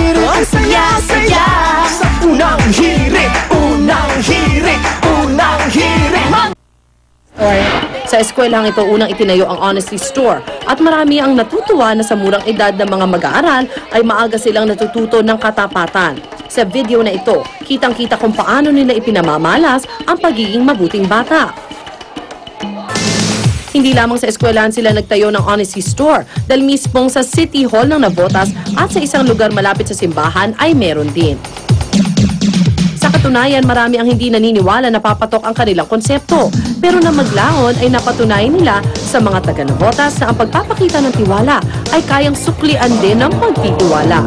hirit, ang saya-saya. Sa unang hirit, unang hirit, unang hirit. Sa eskwelahang ito, unang itinayo ang Honesty Store at marami ang natutuwa na sa murang edad ng mga mag-aaral ay maaga silang natututo ng katapatan. Sa video na ito, kitang-kita kung paano nila ipinamamalas ang pagiging mabuting bata. Hindi lamang sa eskwelahan sila nagtayo ng Honesty Store dahil mismong sa City Hall ng Navotas at sa isang lugar malapit sa simbahan ay meron din. Sa katunayan, marami ang hindi naniniwala na papatok ang kanilang konsepto. Pero na maglahon ay napatunayan nila sa mga taga-Navotas na ang pagpapakita ng tiwala ay kayang suklian din ng pagtitiwala.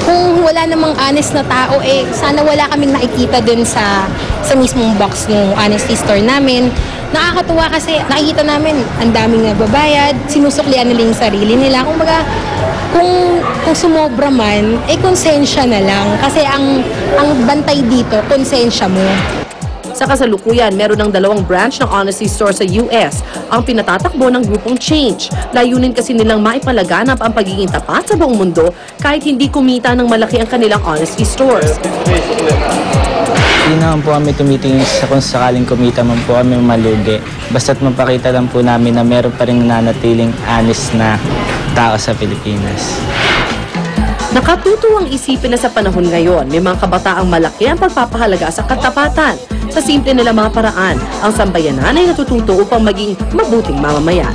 Kung wala namang honest na tao, sana wala kaming nakikita dun sa mismong box ng Honesty Store namin. Nakakatuwa kasi nakikita namin ang daming nagbabayad, sinusuklian nila yung sarili nila. Kung sumobra man, konsensya na lang. Kasi ang bantay dito, konsensya mo. Sa kasalukuyan, meron ng 2 branch ng Honesty Store sa US ang pinatatakbo ng grupong Change. Layunin kasi nilang maipalaganap ang pagiging tapat sa buong mundo kahit hindi kumita ng malaki ang kanilang Honesty Stores. Hindi naman po kami tumitingin sa kung sakaling kumita man po kami malugi. Basta't mapakita lang po namin na meron pa rin nananatiling honest na tao sa Pilipinas. Nakatutuwang isipin na sa panahon ngayon, may mga kabataang malaki ang pagpapahalaga sa katapatan. Sa simple nila mga paraan, ang sambayanan ay natututo upang maging mabuting mamamayan.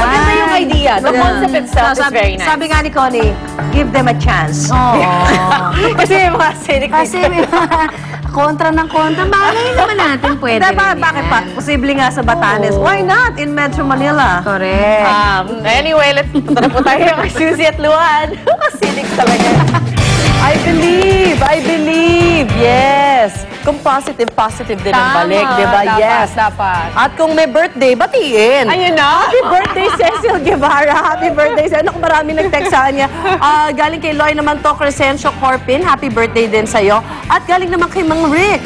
Maganda yung idea. The concept itself is very nice. Sabi nga ni Connie, give them a chance. Kasi may mga cynic. Kasi may kontra ng kontra. Bakit naman natin pwede? Bakit pa? Posible nga sa Batanes. Why not? In Metro Manila. Correct. Anyway, punta na po tayo kay Susie at Luan. Cynic talaga. I believe. Yes. Kung positive din ang balik, di ba? Yes. Dapat. At kung may birthday, batiin. Ayun na. Happy birthday, Cecil Guevara. Happy birthday. Naku, marami nag-text sa kanya. Galing kay Loy naman to, Crescencio Corpin. Happy birthday din sa'yo. At galing naman kay Mang Rick.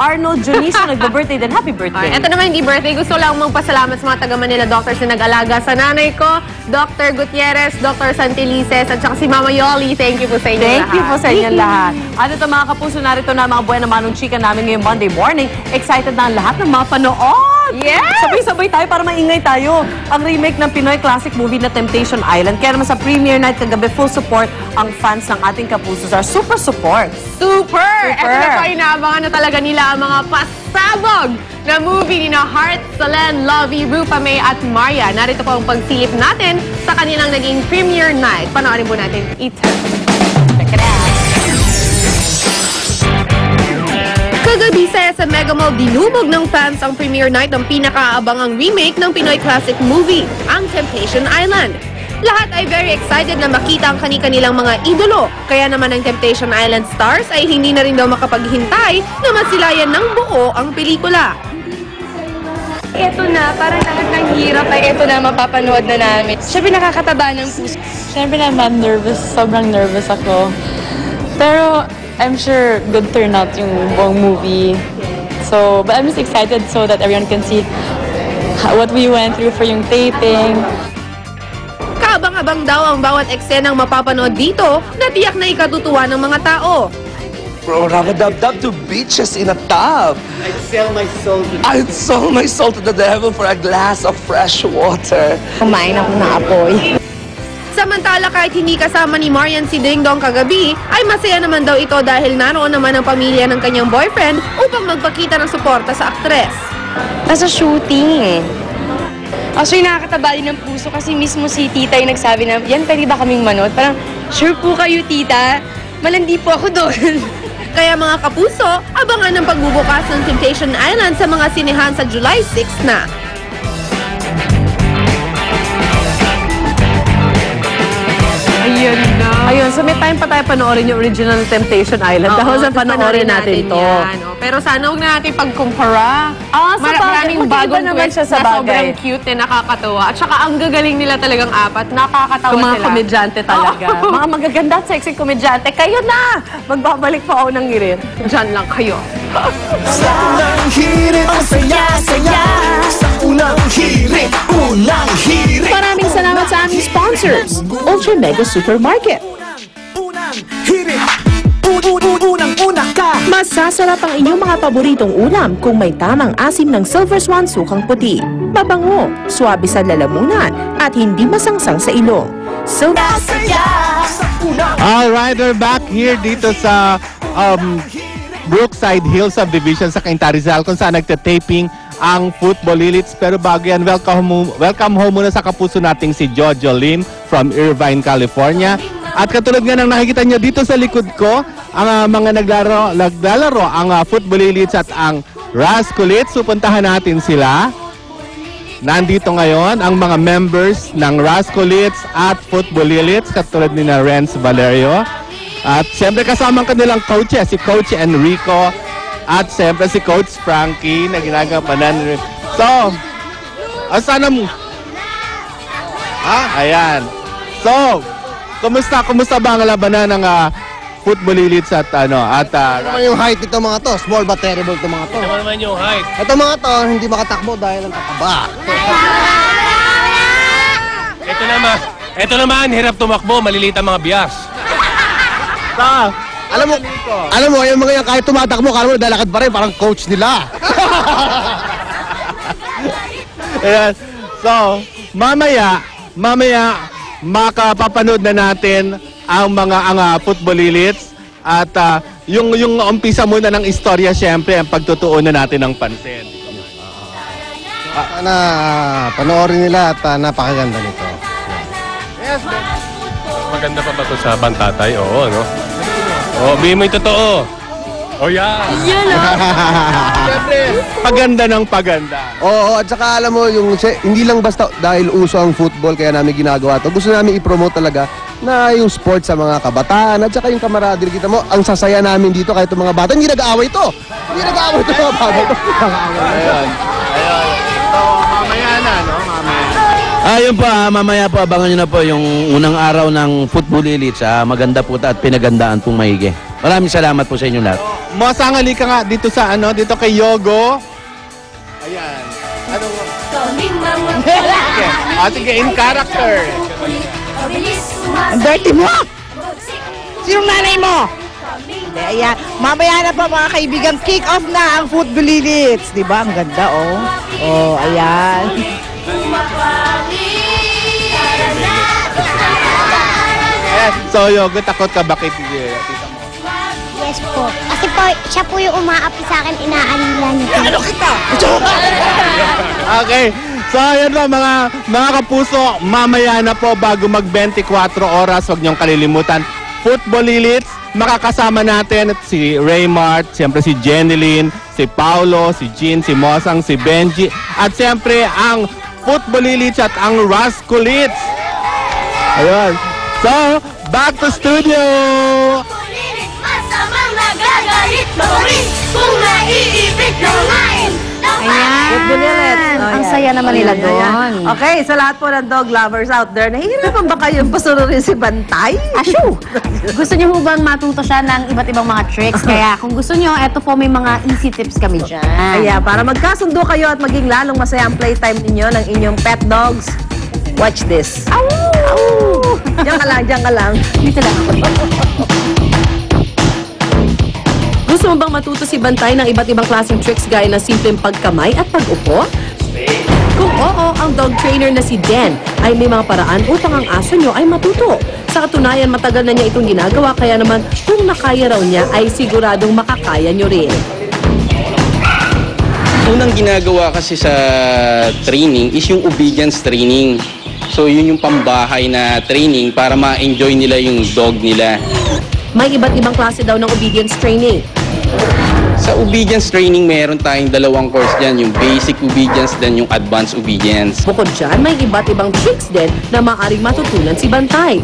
Arnold Juniso, nagba-birthday din. Happy birthday. Ito naman hindi birthday. Gusto lang magpasalamat sa mga taga-Manila doctors na nag-alaga sa nanay ko, Dr. Gutierrez, Dr. Santelices, at saka si Mama Yoli. Thank you po sa inyo lahat. Thank you po sa inyo lahat. At ito mga kapuso, narito na ang mga buhay na manong chika namin ngayong Monday morning. Excited na ang lahat ng mga panood. Yes! Sabay-sabay tayo para maingay tayo. Ang remake ng Pinoy classic movie na Temptation Island. Kaya naman sa premiere night kagabi, full support ang fans ng ating kapuso. Super support. Super! Ito na po, inaabangan na talaga nila ang mga pasabog na movie ni na Heart, Solen, Lovey, Rupa May at Maria. Narito po ang pagsilip natin sa kanilang naging premiere night. Panoorin po natin ito. Check it out. Kagabi sa SM Mega Mall, dinumog ng fans ang premiere night ng pinakaabangang remake ng Pinoy classic movie, ang Temptation Island. Lahat ay very excited na makita ang kani-kanilang mga idolo. Kaya naman ang Temptation Island stars ay hindi na rin daw makapaghintay na masilayan ng buo ang pelikula. Ito na, parang lahat ng hirap ay ito na, mapapanood na namin. Siyempre nakakataba ng puso. Siyempre naman sobrang nervous ako. Pero I'm sure good turnout yung buong movie. So, but I'm just excited so that everyone can see what we went through for yung taping. Kaabang-abang daw ang bawat eksenang mapapanood dito na tiyak na ikatutuwa ng mga tao. Bro, ramadab-dab to beaches in a tub. I'd sell my soul to the devil for a glass of fresh water. Kumain ako ng apoy. Samantala kahit hindi kasama ni Marian si Ding Dong kagabi, ay masaya naman daw ito dahil naroon naman ang pamilya ng kanyang boyfriend upang magpakita ng suporta sa aktres. Nasa shooting Actually, nakakataba din ng puso kasi mismo si tita yung nagsabi na, yan, pwede ba kaming manood? Parang, sure po kayo, tita. Malandi po ako doon. Kaya mga kapuso, abangan ang pagbubukas ng Temptation Island sa mga sinehan sa July 6 na. Ayun na. Ayun, so may time pa tayo panoorin yung original Temptation Island. Dahil sa panoorin natin to. Pero sana huwag na natin pagkumpara. Maraming bagong naman siya sa na bagay. sobrang cute na nakakatawa. At saka ang gagaling nila talagang apat. Nakakatawa Yung mga sila. komedyante talaga. Mga magaganda at sexy komedyante. Kayo na! Magbabalik pa ako ng ngirit. Diyan lang kayo. Sa unang hirit, ang saya-saya. Sa unang hirit, sponsors, Ultra Mega Supermarket. Masasarap ang inyong mga paboritong ulam kung may tamang asim ng Silver Swan sukang puti. Mabango, swabe sa lalamunan, at hindi masangsang sa ilong. Alright, we're back here dito sa Brookside Hills Subdivision sa Cainta Rizal kung saan nagtataping ang Football Elite. Pero bago yan, welcome home muna sa kapuso nating si Jojo Lim from Irvine, California. At katulad nga ng nakikita nyo dito sa likod ko, ang mga naglalaro ang Football Elite at ang Rascolites. So puntahan natin sila. Nandito ngayon ang mga members ng Rascolites at Football Elites katulad ni na Renz Valerio. At siyempre kasama ang kanilang coaches, si Coach Enrico at siyempre si Coach Frankie na ginagampanan. So, sana mo? Ayan. So, kumusta ba ang labanan ng Football Elites at ano yung height nito mga to, small but terrible to mga to. Ano naman yung height? Ito mga to, hindi makatakbo dahil ang tataba. Ito naman, hirap tumakbo, maliliit ang mga bias. Alam mo, yung mga yan kahit tumatakbo, kala mo naglalakad pa rin, parang coach nila. Ayan. So, mamaya makapapanood na natin ang Football Elites at yung umpisa muna ng istorya, syempre ang pagtutuunan natin ng pansin. Sana panoorin nila at napakaganda nito. Yes, maganda pa ba ito sa Bantatay? Oo, no? Oo, bigyan mo yung totoo. Oh, yeah. Siyempre, paganda ng paganda. Oo, at saka alam mo, hindi lang basta dahil uso ang football kaya namin ginagawa to. Gusto namin i-promote talaga na yung sport sa mga kabataan at saka yung camaraderie. Kita mo, ang sasaya namin dito kahit yung mga bata, hindi nag-aaway to. Hindi nag-aaway to mga bata. Ayun. So, mamaya na, no? Ayun po, mamaya po, abangan nyo na po yung unang araw ng Football Elites. Maganda po at pinagandaan pong maigi. Maraming salamat po sa inyo lahat. Masangali ka nga dito sa dito kay Yogo. Ayan. Sige, in character. Ang dirty mo! Sinong nanay mo? Ayan. Mamaya na po mga kaibigan, kick off na ang Football Elites. Diba? Ang ganda, oh. Oh, ayan. Yes. So, Yogo, takot ka bakit tita mo? Yes po. Kasi po, siya po yung umaapi sa akin, inaalilan niya. Ano kita? Okay. So, ayan po mga kapuso, mamaya na po bago mag 24 oras, huwag niyong kalilimutan. Football Elites, makakasama natin si Raymart, siyempre si Jenilyn, si Paulo, si Jean, si Mosang, si Benji, at siyempre ang Football Elites at ang Rascolites. Ayun. So, back to studio! Masamang nagagalit, mamuring kung naiibig ng ngayon. Football Elites. Ang saya naman nila doon. Okay, sa lahat po ng dog lovers out there, nahihirapan ba kayong pasunurin si Bantay? Asyo! Gusto niyo ho bang matuto siya ng iba't ibang mga tricks? Kaya kung gusto niyo, eto po may mga easy tips kami dyan. Kaya para magkasundo kayo at maging lalong masaya ang playtime ninyo ng inyong pet dogs, watch this. Awoo! Diyan ka lang. Dito lang. Gusto mo bang matuto si Bantay ng iba't ibang klaseng tricks gaya ng simpleng pagkamay at pag-upo? Kung oo, ang dog trainer na si Den ay may mga paraan upang ang aso nyo ay matuto. Sa katunayan, matagal na niya itong ginagawa, kaya naman kung nakaya raw niya ay siguradong makakaya nyo rin. Unang ginagawa kasi sa training is yung obedience training. So yun yung pambahay na training para ma-enjoy nila yung dog nila. May iba't ibang klase daw ng obedience training. Sa obedience training, meron tayong dalawang course dyan, yung basic obedience then yung advanced obedience. Bukod dyan, may iba't ibang tricks din na maaaring matutunan si Bantay.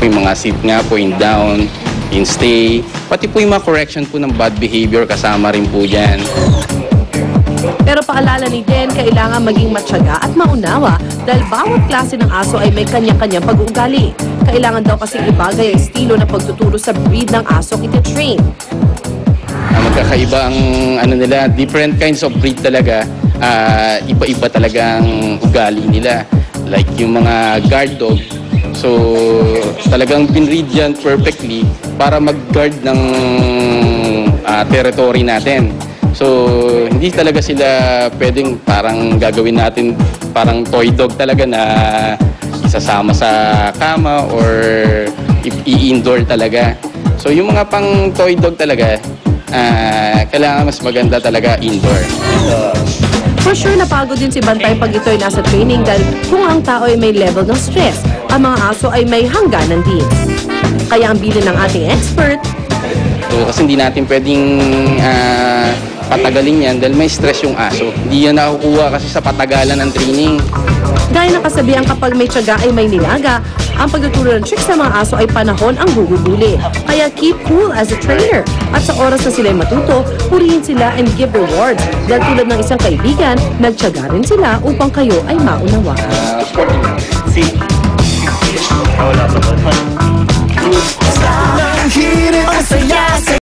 Yung mga sit nga po, yung down, yung stay, pati po yung mga correction po ng bad behavior kasama rin po dyan. Pero paalala ni Den, kailangan maging matyaga at maunawa dahil bawat klase ng aso ay may kanya-kanyang pag-uugali. Kailangan daw kasi ibagay ang estilo na pagtuturo sa breed ng aso iti-train. Magkakaiba ang nila, different kinds of breed talaga, iba-iba talaga ang ugali nila. like yung mga guard dog. So, talagang binread yan perfectly para mag-guard ng territory natin. So, hindi talaga sila pwedeng parang gagawin natin parang toy dog talaga na isasama sa kama or i-indoor talaga. So, yung mga pang toy dog talaga, kailangan mas maganda talaga indoor. For sure, napagod din si Bantay pag ito'y nasa training dahil kung ang tao ay may level ng stress, ang mga aso ay may hangganan din. Kaya ang bilin ng ating expert, so, kasi hindi natin pwedeng patagalin yan dahil may stress yung aso. Hindi yan nakukuha kasi sa patagalan ng training. Gaya ng kasabihan kapag may tiyaga ay may nilaga, ang pagtuturo ng tricks sa mga aso ay panahon ang guguguli. Kaya keep cool as a trainer. At sa oras na sila'y matuto, purihin sila and give rewards. Dahil tulad ng isang kaibigan, nagtiyaga rin sila upang kayo ay maunawaan.